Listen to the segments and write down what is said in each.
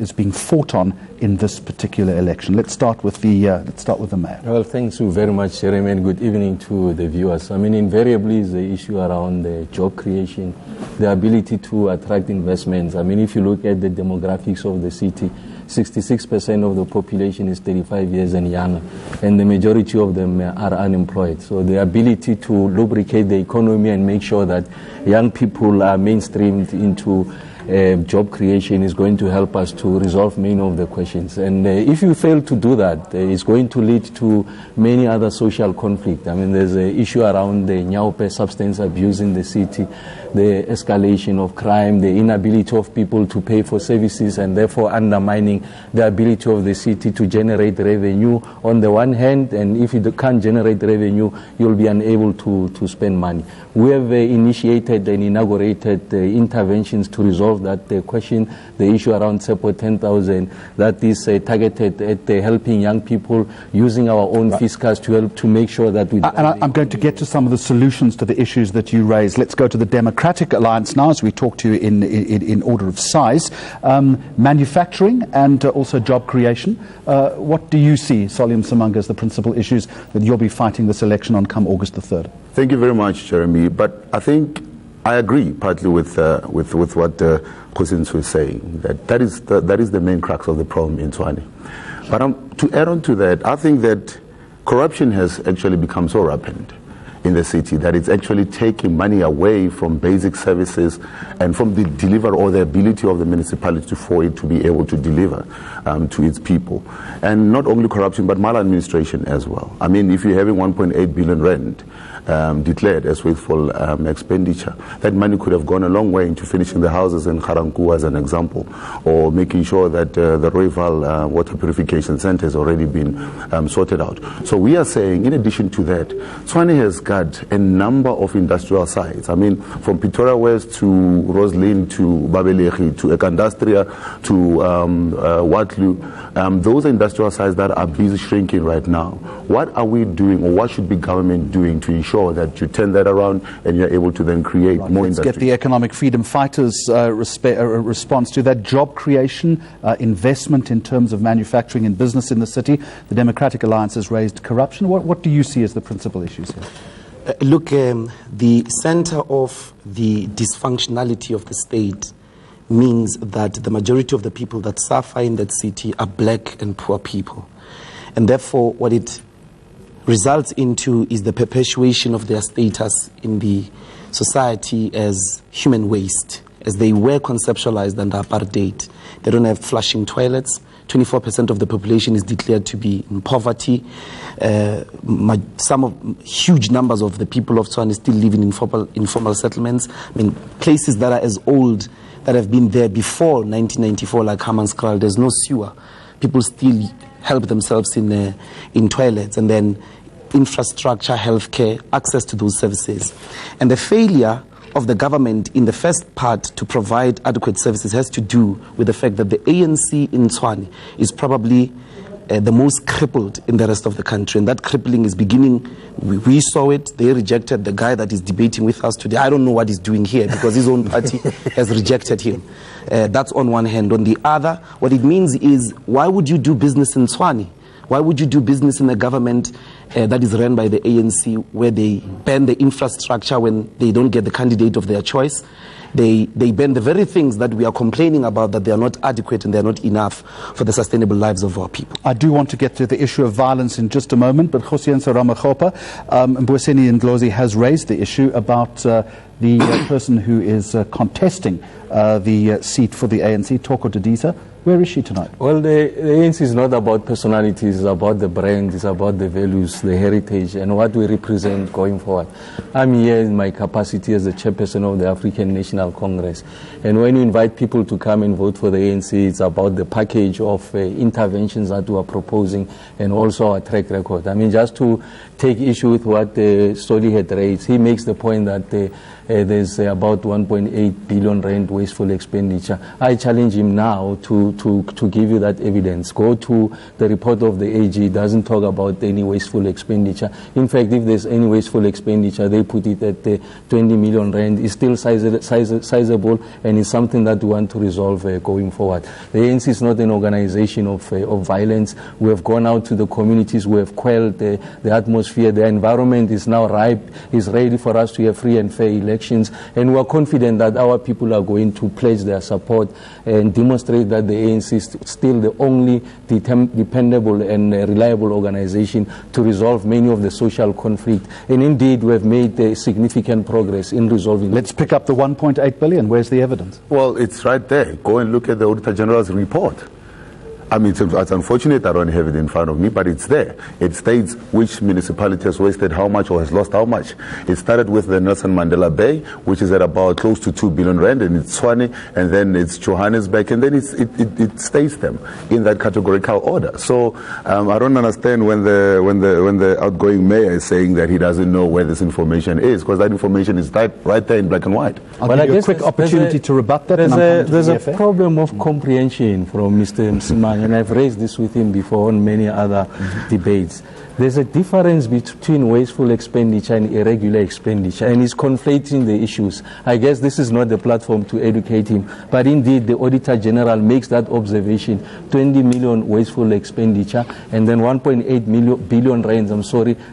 is being fought on in this particular election. Let's start with the mayor. Well, thanks you very much, Jeremy, and good evening to the viewers. I mean, invariably is the issue around the job creation, the ability to attract investments. I mean, if you look at the demographics of the city, 66% of the population is 35 years and younger, and the majority of them are unemployed. So the ability to lubricate the economy and make sure that young people are mainstreamed into job creation is going to help us to resolve many of the questions. And if you fail to do that, it's going to lead to many other social conflict. I mean, there's an issue around the nyaupe substance abuse in the city, the escalation of crime, the inability of people to pay for services, and therefore undermining the ability of the city to generate revenue on the one hand, and if you can't generate revenue, you'll be unable to spend money. We have initiated and inaugurated interventions to resolve that question, the issue around SEPO 10,000 that is targeted at helping young people using our own fiscals to help to make sure that we... And I'm going to get to some of the solutions to the issues that you raised. Let's go to the Democratic Alliance now as we talk to you in order of size. Manufacturing and also job creation. What do you see, Solly Msimanga, as the principal issues that you'll be fighting this election on come August the 3rd? Thank you very much, Jeremy. But I think I agree partly with what Kgosientso is saying, that is the main crux of the problem in Tshwane. But to add on to that, I think that corruption has actually become so rampant in the city that it's actually taking money away from basic services and from the deliver or the ability of the municipality for it to be able to deliver to its people. And not only corruption, but maladministration as well. I mean, if you're having 1.8 billion rand declared as wasteful expenditure, that money could have gone a long way into finishing the houses in Kgarankua as an example, or making sure that the Royal water purification center has already been sorted out. So we are saying, in addition to that, Tshwane has got a number of industrial sites. I mean, from Pretoria West to Roslyn to Babelegi to Ekandastria to Waterloo, those are industrial sites that are busy shrinking right now. What are we doing, or what should be government doing to ensure that you turn that around and you're able to then create more industry? Let's get the Economic Freedom Fighters' response to that. Job creation, investment in terms of manufacturing and business in the city. The Democratic Alliance has raised corruption. What do you see as the principal issues here? Look, the center of the dysfunctionality of the state means that the majority of the people that suffer in that city are black and poor people. And therefore, what it results into is the perpetuation of their status in the society as human waste, as they were conceptualized under apartheid. They don't have flushing toilets. 24% of the population is declared to be in poverty. Huge numbers of the people of Tshwane still live in informal settlements. I mean, places that are as old, that have been there before 1994, like Hammanskraal, there's no sewer. People still help themselves in toilets, and then infrastructure, healthcare, access to those services. And the failure of the government in the first part to provide adequate services has to do with the fact that the ANC in Tshwane is probably the most crippled in the rest of the country, and that crippling is beginning. We saw it. They rejected the guy that is debating with us today. I don't know what he's doing here because his own party has rejected him. That's on one hand. On the other, what it means is, why would you do business in Tshwane? Why would you do business in a government that is run by the ANC, where they ban the infrastructure when they don't get the candidate of their choice? They ban the very things that we are complaining about, that they are not adequate and they are not enough for the sustainable lives of our people. I do want to get to the issue of violence in just a moment, but Kgosientso Ramokgopa, Mbuyiseni and Ndlozi has raised the issue about the person who is contesting the seat for the ANC, Thoko Didisa. Where is she tonight? Well, the ANC is not about personalities, it's about the brand, it's about the values, the heritage, and what we represent going forward. I'm here in my capacity as the chairperson of the African National Congress. And when you invite people to come and vote for the ANC, it's about the package of interventions that we are proposing and also our track record. I mean, just to take issue with what Solly had raised, he makes the point that there's about 1.8 billion rand wasteful expenditure. I challenge him now to give you that evidence. Go to the report of the AG. It doesn't talk about any wasteful expenditure. In fact, if there's any wasteful expenditure, they put it at 20 million rand. It's still sizable, and it's something that we want to resolve going forward. The ANC is not an organization of violence. We have gone out to the communities. We have quelled the atmosphere. The environment is now ripe, is ready for us to have free and fair elections, and we are confident that our people are going to pledge their support and demonstrate that the ANC is still the only dependable and reliable organization to resolve many of the social conflict. And indeed, we have made significant progress in resolving. Let's pick up the 1.8 billion. Where's the evidence? Well, it's right there. Go and look at the Auditor General's report. I mean, it's unfortunate I don't have it in front of me, but it's there. It states which municipality has wasted how much or has lost how much. It started with the Nelson Mandela Bay, which is at about close to 2 billion rand, and it's Tshwane, and then it's Johannesburg, and then it states them in that categorical order. So I don't understand when the outgoing mayor is saying that he doesn't know where this information is, because that information is right there in black and white. I'll give you a quick opportunity to rebut that. There's a problem of comprehension from Mr. Msimanga. And I've raised this with him before on many other debates. There's a difference between wasteful expenditure and irregular expenditure, and he's conflating the issues. I guess this is not the platform to educate him, but indeed the Auditor General makes that observation: 20 million wasteful expenditure, and then 1.8 billion rands,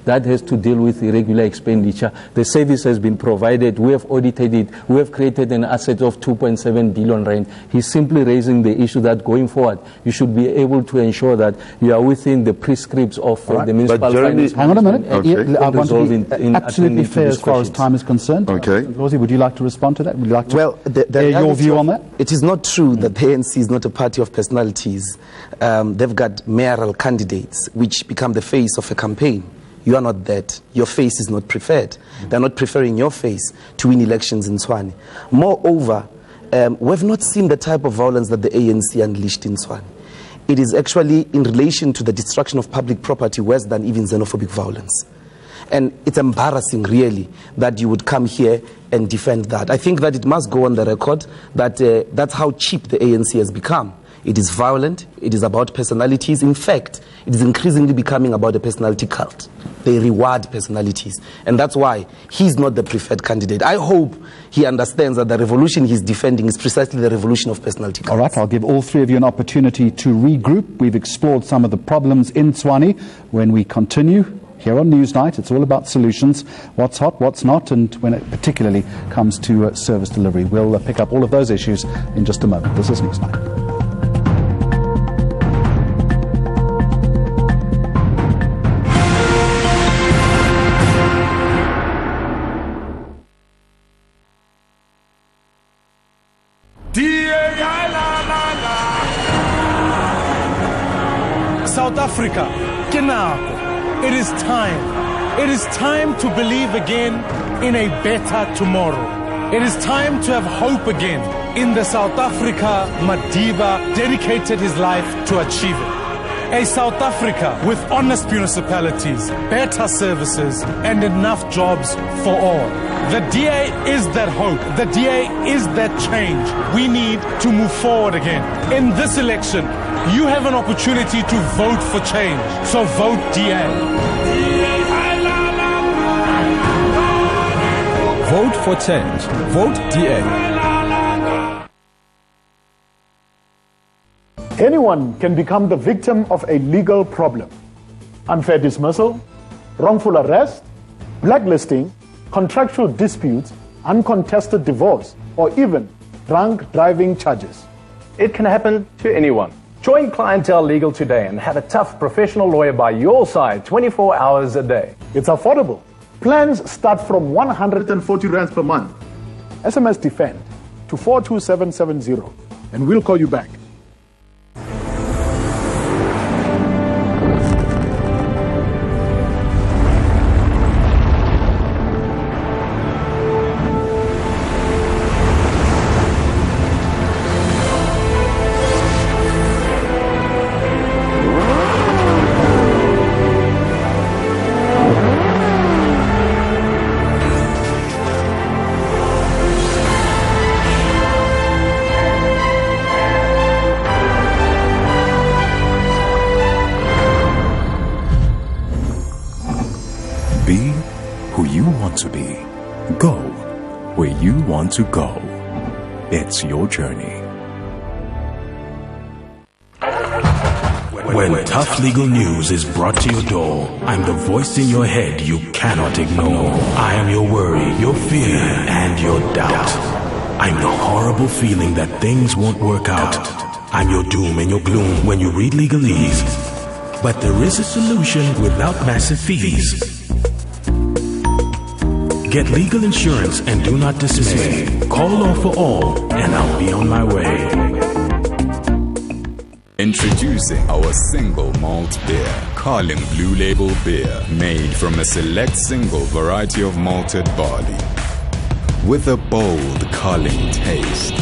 that has to deal with irregular expenditure. The service has been provided, we have audited it, we have created an asset of 2.7 billion rand. He's simply raising the issue that going forward, you should be able to ensure that you are within the prescripts of the municipal. Hang on a minute. Okay. I want to be absolutely fair as far as time is concerned. Okay. Ndlozi, would you like to respond to that? Would you like to your view on that? It is not true that the ANC is not a party of personalities. They've got mayoral candidates which become the face of a campaign. You are not that. Your face is not preferred. They're not preferring your face to win elections in Tshwane. Moreover, we've not seen the type of violence that the ANC unleashed in Tshwane. It is actually in relation to the destruction of public property worse than even xenophobic violence. And it's embarrassing, really, that you would come here and defend that. I think that it must go on the record that that's how cheap the ANC has become. It is violent. It is about personalities. In fact, it is increasingly becoming about a personality cult. They reward personalities. And that's why he's not the preferred candidate. I hope he understands that the revolution he's defending is precisely the revolution of personality cults. All right, I'll give all three of you an opportunity to regroup. We've explored some of the problems in Tshwane. When we continue here on Newsnight, it's all about solutions, what's hot, what's not, and when it particularly comes to service delivery. We'll pick up all of those issues in just a moment. This is Newsnight. South Africa, Kenako, it is time. It is time to believe again in a better tomorrow. It is time to have hope again in the South Africa Madiba dedicated his life to achieve it. A South Africa with honest municipalities, better services, and enough jobs for all. The DA is that hope. The DA is that change. We need to move forward again. In this election, you have an opportunity to vote for change. So vote DA. Vote for change. Vote DA. Anyone can become the victim of a legal problem. Unfair dismissal, wrongful arrest, blacklisting, contractual disputes, uncontested divorce, or even drunk driving charges. It can happen to anyone. Join Clientele Legal today and have a tough professional lawyer by your side 24 hours a day. It's affordable. Plans start from 140 rands per month. SMS DEFEND to 42770 and we'll call you back. you want to go. It's your journey. When tough legal news is brought to your door, I'm the voice in your head you cannot ignore. I am your worry, your fear, and your doubt. I'm the horrible feeling that things won't work out. I'm your doom and your gloom when you read legalese. But there is a solution without massive fees. Get legal insurance and do not dismay. Call Law for All and I'll be on my way. Introducing our single malt beer, Carling Blue Label Beer, made from a select single variety of malted barley. With a bold Carling taste.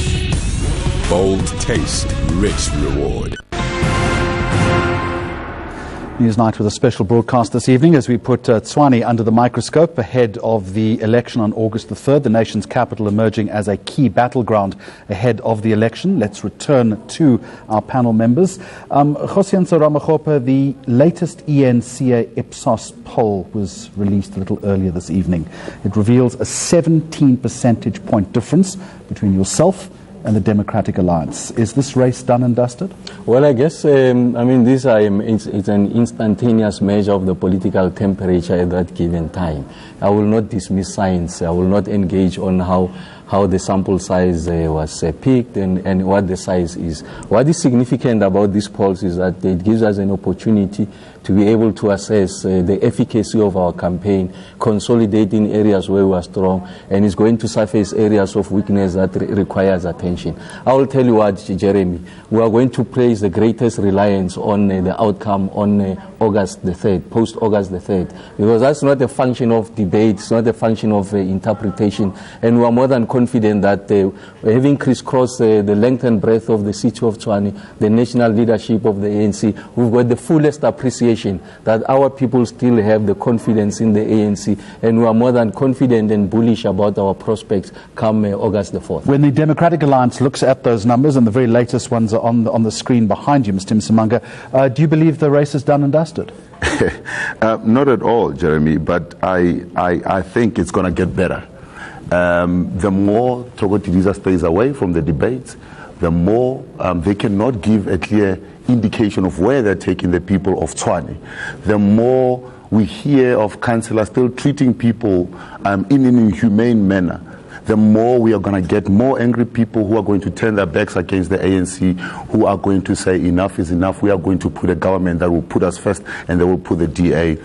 Bold taste, rich reward. Newsnight with a special broadcast this evening as we put Tshwane under the microscope ahead of the election on August the 3rd, the nation's capital emerging as a key battleground ahead of the election. Let's return to our panel members. Kgosientso, Ramokgopa, the latest ENCA Ipsos poll was released a little earlier this evening. It reveals a 17 percentage point difference between yourself and the Democratic Alliance. Is this race done and dusted? Well, I guess, it's an instantaneous measure of the political temperature at that given time. I will not dismiss science. I will not engage on how the sample size was picked and what the size is. What is significant about these polls is that it gives us an opportunity to be able to assess the efficacy of our campaign, consolidating areas where we are strong, and is going to surface areas of weakness that requires attention. I will tell you what, Jeremy, we are going to place the greatest reliance on the outcome on August the 3rd, post-August the 3rd, because that's not a function of debate, it's not a function of interpretation, and we are more than confident that having crisscrossed the length and breadth of the city of Tshwane, the national leadership of the ANC, we've got the fullest appreciation that our people still have the confidence in the ANC, and we are more than confident and bullish about our prospects come August the 4th. When the Democratic Alliance looks at those numbers, and the very latest ones are on the screen behind you, Mr. Msimanga, do you believe the race is done and dusted? Not at all, Jeremy, but I think it's going to get better. The more Kgosientso stays away from the debates, the more they cannot give a clear indication of where they're taking the people of Tshwane. The more we hear of councillors still treating people in an inhumane manner, the more we are going to get more angry people who are going to turn their backs against the ANC, who are going to say enough is enough. We are going to put a government that will put us first, and they will put the DA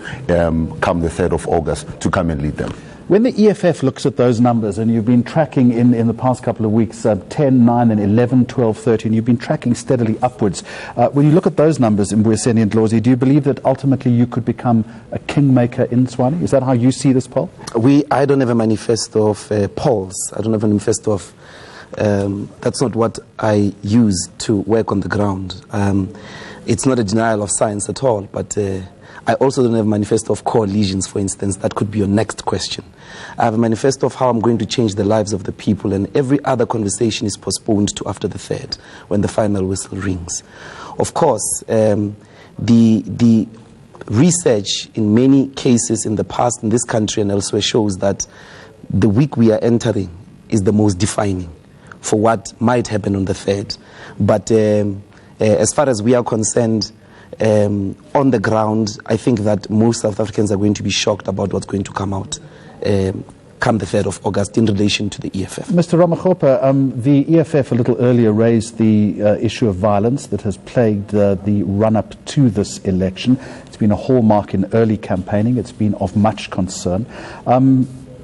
come the 3rd of August to come and lead them. When the EFF looks at those numbers, and you've been tracking in the past couple of weeks, 10, 9, and 11, 12, 13, you've been tracking steadily upwards. When you look at those numbers in Mbuyiseni and Ndlozi, do you believe that ultimately you could become a kingmaker in Tshwane? Is that how you see this poll? I don't have a manifesto of polls. I don't have a manifesto of... that's not what I use to work on the ground. It's not a denial of science at all, but... I also don't have a manifesto of coalitions, for instance. That could be your next question. I have a manifesto of how I'm going to change the lives of the people, and every other conversation is postponed to after the 3rd, when the final whistle rings. Of course, the research in many cases in the past in this country and elsewhere shows that the week we are entering is the most defining for what might happen on the 3rd. But as far as we are concerned, on the ground, I think that most South Africans are going to be shocked about what's going to come out come the 3rd of August in relation to the EFF. Mr. Ramokgopa, the EFF a little earlier raised the issue of violence that has plagued the run-up to this election. It's been a hallmark in early campaigning. It's been of much concern.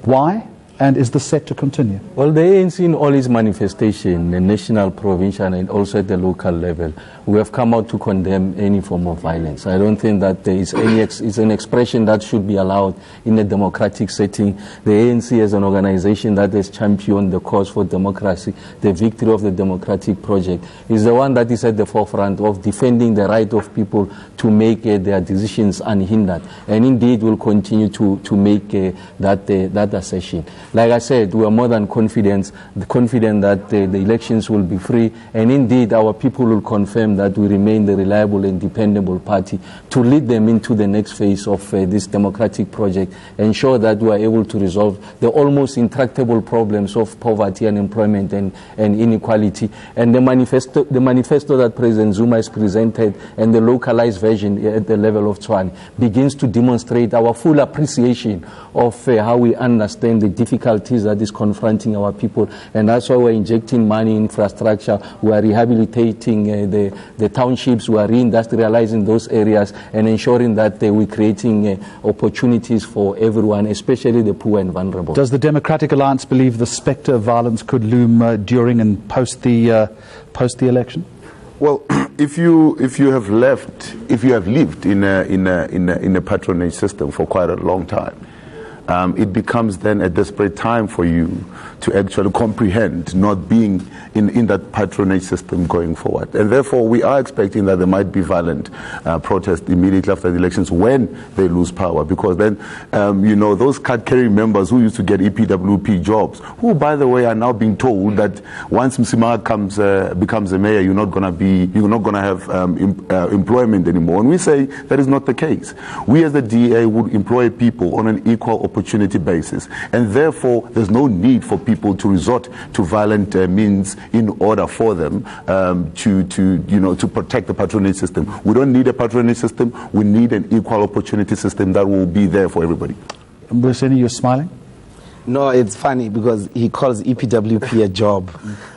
Why? And is this set to continue? Well, the ANC in all its manifestation, the national, provincial, and also at the local level, we have come out to condemn any form of violence. I don't think that there is any it's an expression that should be allowed in a democratic setting. The ANC as an organization that has championed the cause for democracy, the victory of the democratic project, is the one that is at the forefront of defending the right of people to make their decisions unhindered. And indeed will continue to make that assertion. like I said, we are more than confident that the elections will be free, and indeed our people will confirm that we remain the reliable and dependable party to lead them into the next phase of this democratic project, ensure that we are able to resolve the almost intractable problems of poverty, unemployment, and inequality. And the manifesto that President Zuma has presented and the localized version at the level of Tshwane begins to demonstrate our full appreciation of how we understand the difficulties that is confronting our people, and that's why we're injecting money in infrastructure. We are rehabilitating the townships, we are reindustrializing those areas and ensuring that we're creating opportunities for everyone, especially the poor and vulnerable. Does the Democratic Alliance believe the spectre of violence could loom during and post the election? Well, if you have lived in a patronage system for quite a long time, it becomes then a desperate time for you to actually comprehend not being in that patronage system going forward. And therefore, we are expecting that there might be violent protest immediately after the elections when they lose power, because then, those card-carrying members who used to get EPWP jobs, who, by the way, are now being told that once Msimanga becomes a mayor, you're not going to have employment anymore. And we say that is not the case. We as the DA would employ people on an equal opportunity basis, and therefore there's no need for people to resort to violent means in order for them to protect the patronage system. We don't need a patronage system. We need an equal opportunity system that will be there for everybody. Mbuyiseni, you're smiling? No, it's funny because he calls EPWP a job.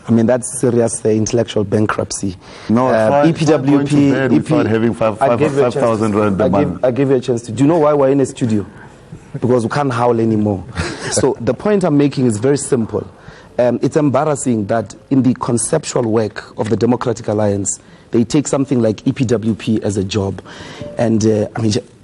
I mean, that's serious intellectual bankruptcy. No, EPWP without having 5,000 rand a month. I gave you a chance to. Do you know why we're in a studio? Because we can't howl anymore. So the point I'm making is very simple. It's embarrassing that in the conceptual work of the Democratic Alliance, they take something like EPWP as a job. And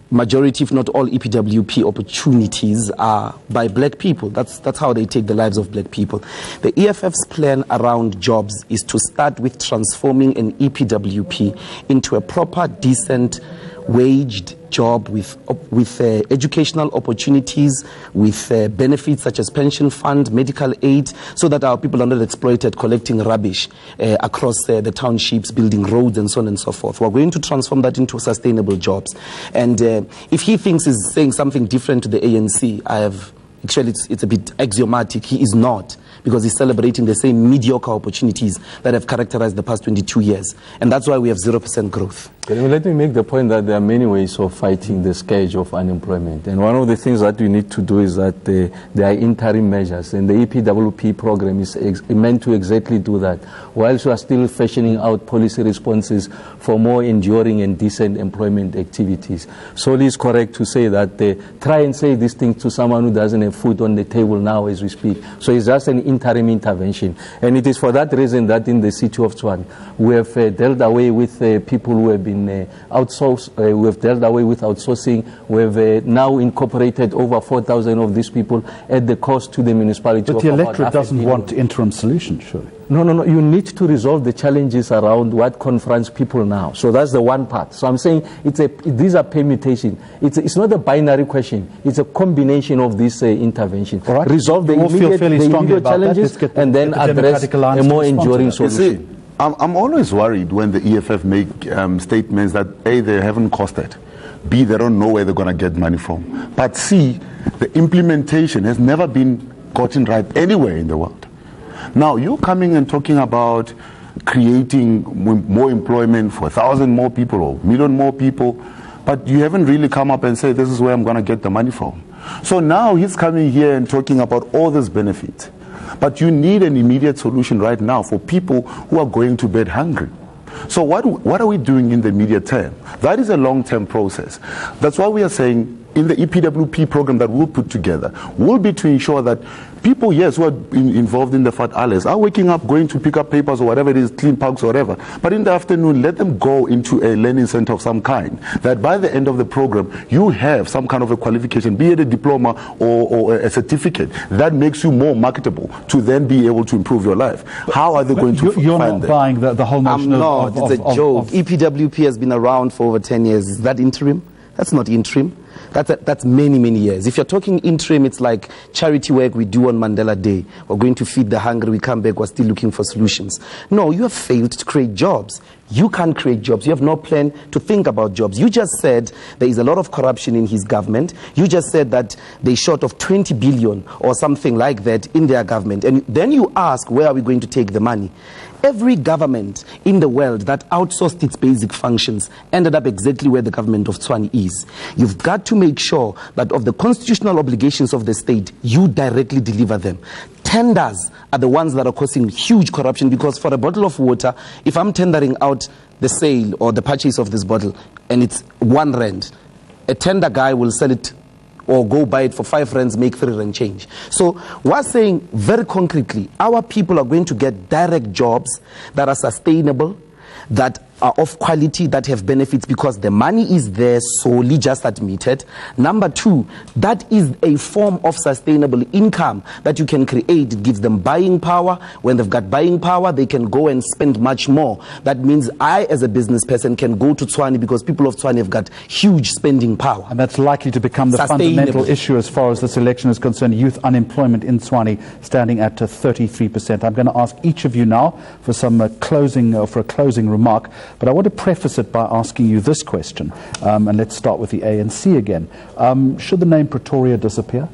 majority, if not all, EPWP opportunities are by black people. That's how they take the lives of black people. The EFF's plan around jobs is to start with transforming an EPWP into a proper, decent, waged job with educational opportunities, with benefits such as pension fund, medical aid, so that our people are not exploited collecting rubbish across the townships, building roads and so on and so forth. We're going to transform that into sustainable jobs. And if he thinks he's saying something different to the ANC, actually it's a bit axiomatic. He is not, because he's celebrating the same mediocre opportunities that have characterized the past 22 years. And that's why we have 0% growth. Let me make the point that there are many ways of fighting the scourge of unemployment. And one of the things that we need to do is that there are interim measures. And the EPWP program is meant to exactly do that, whilst we are still fashioning out policy responses for more enduring and decent employment activities. So it is correct to say that try and say these things to someone who doesn't have food on the table now as we speak. So it's just an interim intervention. And it is for that reason that in the city of Tshwane, we have dealt away with people who have been outsourced. We have dealt away with outsourcing. We have now incorporated over 4,000 of these people at the cost to the municipality. But the electorate doesn't want interim solutions, surely. No. You need to resolve the challenges around what confronts people now. So that's the one part. So I'm saying these are permutations. It's not a binary question. It's a combination of this intervention. Right. Resolve the immediate challenges and then address a more enduring solution. I'm always worried when the EFF make statements that A, they haven't costed, B, they don't know where they're going to get money from, but C, the implementation has never been gotten right anywhere in the world. Now, you're coming and talking about creating more employment for 1,000 more people or 1 million more people, but you haven't really come up and said, this is where I'm going to get the money from. So now he's coming here and talking about all these benefits. But you need an immediate solution right now for people who are going to bed hungry. So what are we doing in the immediate term? That is a long-term process. That's why we are saying in the EPWP program that we'll put together will be to ensure that people, yes, who are involved in the fat alleys are waking up, going to pick up papers or whatever it is, clean parks or whatever. But in the afternoon, let them go into a learning center of some kind. That by the end of the program, you have some kind of a qualification, be it a diploma or a certificate, that makes you more marketable to then be able to improve your life. How are they going to You're find not buying the whole notion it's a joke. EPWP has been around for over 10 years. Is that interim? That's not interim. That's many, many years. If you're talking interim, it's like charity work we do on Mandela Day. We're going to feed the hungry, we come back, we're still looking for solutions. No, you have failed to create jobs. You can't create jobs. You have no plan to think about jobs. You just said there is a lot of corruption in his government. You just said that they're short of 20 billion or something like that in their government. And then you ask, where are we going to take the money? Every government in the world that outsourced its basic functions ended up exactly where the government of Tshwane is. You've got to make sure that of the constitutional obligations of the state, you directly deliver them. Tenders are the ones that are causing huge corruption, because for a bottle of water, if I'm tendering out the sale or the purchase of this bottle and it's R1, a tender guy will sell it or go buy it for 5 rands, make 3 rand change. So we're saying very concretely, our people are going to get direct jobs that are sustainable, that are of quality, that have benefits, because the money is there solely, just admitted. Number 2, that is a form of sustainable income that you can create. It gives them buying power. When they've got buying power, they can go and spend much more. That means I, as a business person, can go to Tshwane because people of Tshwane have got huge spending power. And that's likely to become the fundamental issue as far as this election is concerned. Youth unemployment in Tshwane standing at 33%. I'm going to ask each of you now for some closing remark. But I want to preface it by asking you this question, and let's start with the ANC again. Should the name Pretoria disappear?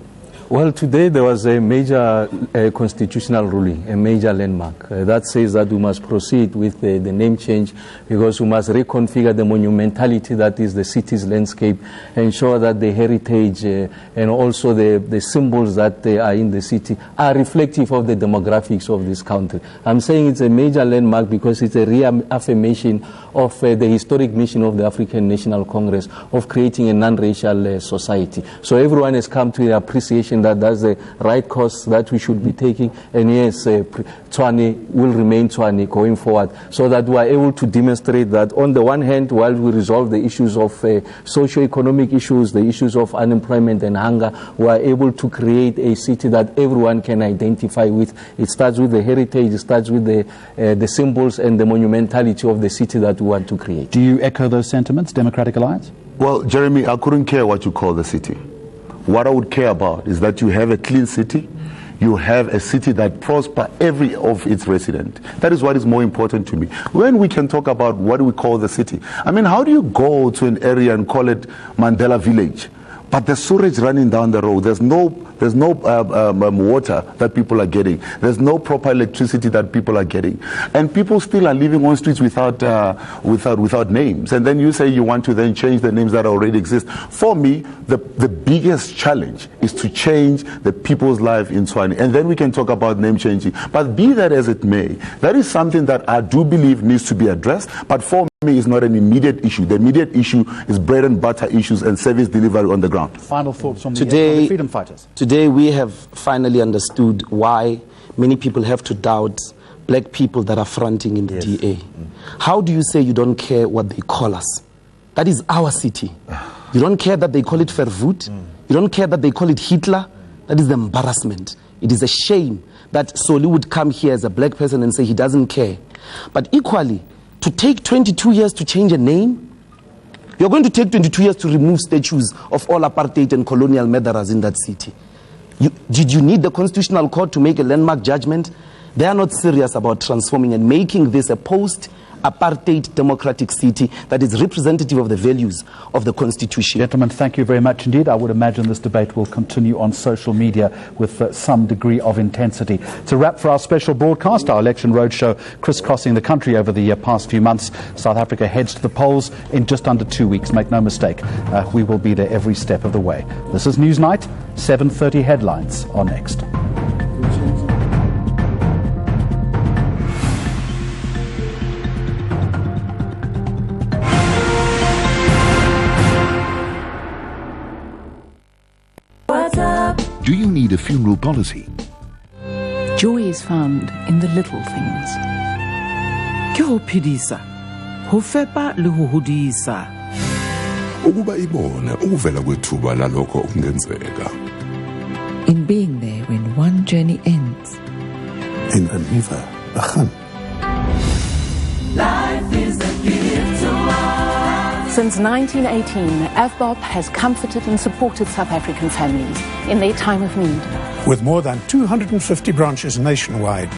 Well, today there was a major constitutional ruling, a major landmark, that says that we must proceed with the name change, because we must reconfigure the monumentality that is the city's landscape, ensure that the heritage and also the symbols that are in the city are reflective of the demographics of this country. I'm saying it's a major landmark because it's a reaffirmation of the historic mission of the African National Congress of creating a non-racial society. So everyone has come to the appreciation that that's the right course that we should be taking, and yes, Tshwane will remain Tshwane going forward, so that we are able to demonstrate that on the one hand, while we resolve the issues of socio-economic issues, the issues of unemployment and hunger, we are able to create a city that everyone can identify with. It starts with the heritage, it starts with the symbols and the monumentality of the city that we want to create. Do you echo those sentiments, Democratic Alliance? Well, Jeremy, I couldn't care what you call the city. What I would care about is that you have a clean city, you have a city that prospers every of its residents. That is what is more important to me. When we can talk about what we call the city, I mean, how do you go to an area and call it Mandela Village, but there's sewage running down the road, there's no water that people are getting, there's no proper electricity that people are getting, and people still are living on streets without names, and then you say you want to then change the names that already exist. For me, the biggest challenge is to change the people's life in Tshwane, and then we can talk about name changing. But be that as it may, that is something that I do believe needs to be addressed, but for me is not an immediate issue. The immediate issue is bread and butter issues and service delivery on the ground. Final thoughts from the freedom fighters. Today we have finally understood why many people have to doubt black people that are fronting in the DA. How do you say you don't care what they call us? That is our city. You don't care that they call it Verwoerd. You don't care that they call it Hitler. That is the embarrassment. It is a shame that Soli would come here as a black person and say he doesn't care. But equally, to take 22 years to change a name, you're going to take 22 years to remove statues of all apartheid and colonial murderers in that city. Did you need the Constitutional Court to make a landmark judgment? They are not serious about transforming and making this a post-apartheid democratic city that is representative of the values of the Constitution. Gentlemen, thank you very much indeed. I would imagine this debate will continue on social media with some degree of intensity. It's a wrap for our special broadcast, our election roadshow crisscrossing the country over the past few months. South Africa heads to the polls in just under 2 weeks. Make no mistake, we will be there every step of the way. This is Newsnight. 7:30 headlines are next. Do you need a funeral policy? Joy is found in the little things. Ke ho phedisa, ho fepa le ho hodisa. Ukuba ibone ukuvela kwethuba lalokho okungenzeka. In being there when one journey ends. In a river, Life is a gift to us. Since 1918, FBOP has comforted and supported South African families in their time of need. With more than 250 branches nationwide,